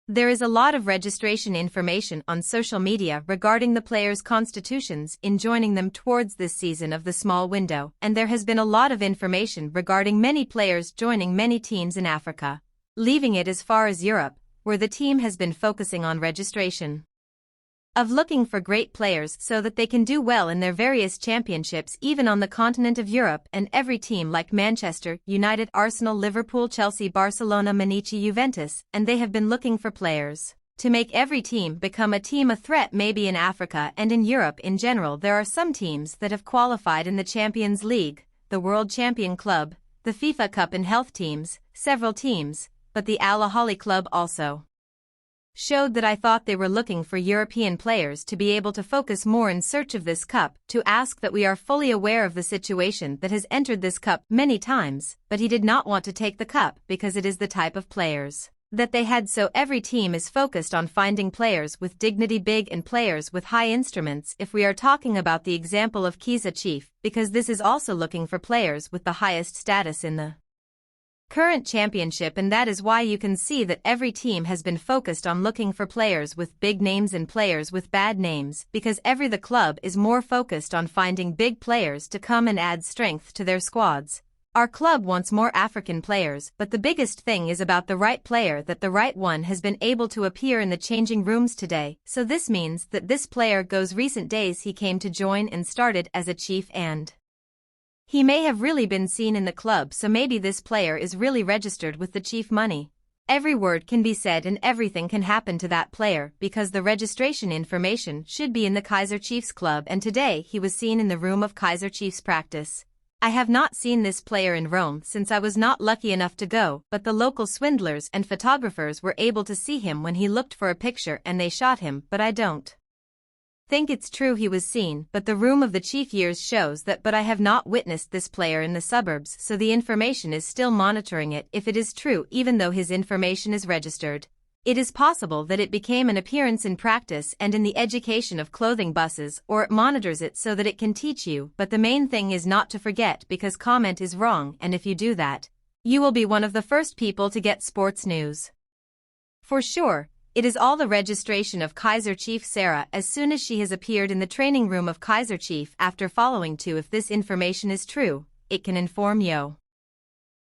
There is a lot of registration information on social media regarding the players' constitutions in joining them towards this season of the small window, and there has been a lot of information regarding many players joining many teams in Africa, leaving it as far as Europe, where the team has been focusing on registration of looking for great players so that they can do well in their various championships even on the continent of Europe, and every team like Manchester United, Arsenal, Liverpool, Chelsea, Barcelona, Manichi, Juventus, and they have been looking for players to make every team become a threat maybe in Africa and in Europe in general. There are some teams that have qualified in the Champions League, the World Champion Club, the FIFA Cup and health teams, several teams, but the Al Ahly Club also showed that I thought they were looking for European players to be able to focus more in search of this cup, to ask that we are fully aware of the situation that has entered this cup many times, but he did not want to take the cup because it is the type of players that they had, so every team is focused on finding players with dignity, big and players with high instruments. If we are talking about the example of Kaizer Chief, because this is also looking for players with the highest status in the current championship, and that is why you can see that every team has been focused on looking for players with big names and players with bad names, because the club is more focused on finding big players to come and add strength to their squads. Our club wants more African players, but the biggest thing is about the right player, that the right one has been able to appear in the changing rooms today, so this means that this player goes recent days he came to join and started as a chief, and he may have really been seen in the club, so maybe this player is really registered with the chief money. Every word can be said and everything can happen to that player, because the registration information should be in the Kaizer Chiefs club, and today he was seen in the room of Kaizer Chiefs practice. I have not seen this player in Rome since I was not lucky enough to go, but the local swindlers and photographers were able to see him when he looked for a picture and they shot him, but I don't think it's true he was seen, but the room of the chief years shows that, but I have not witnessed this player in the suburbs, so the information is still monitoring it if it is true, even though his information is registered. It is possible that it became an appearance in practice and in the education of clothing buses, or it monitors it so that it can teach you, but the main thing is not to forget, because comment is wrong, and if you do that, you will be one of the first people to get sports news. For sure. It is all the registration of Kaizer Chief Sarah as soon as she has appeared in the training room of Kaizer Chief after following to, if this information is true, it can inform you.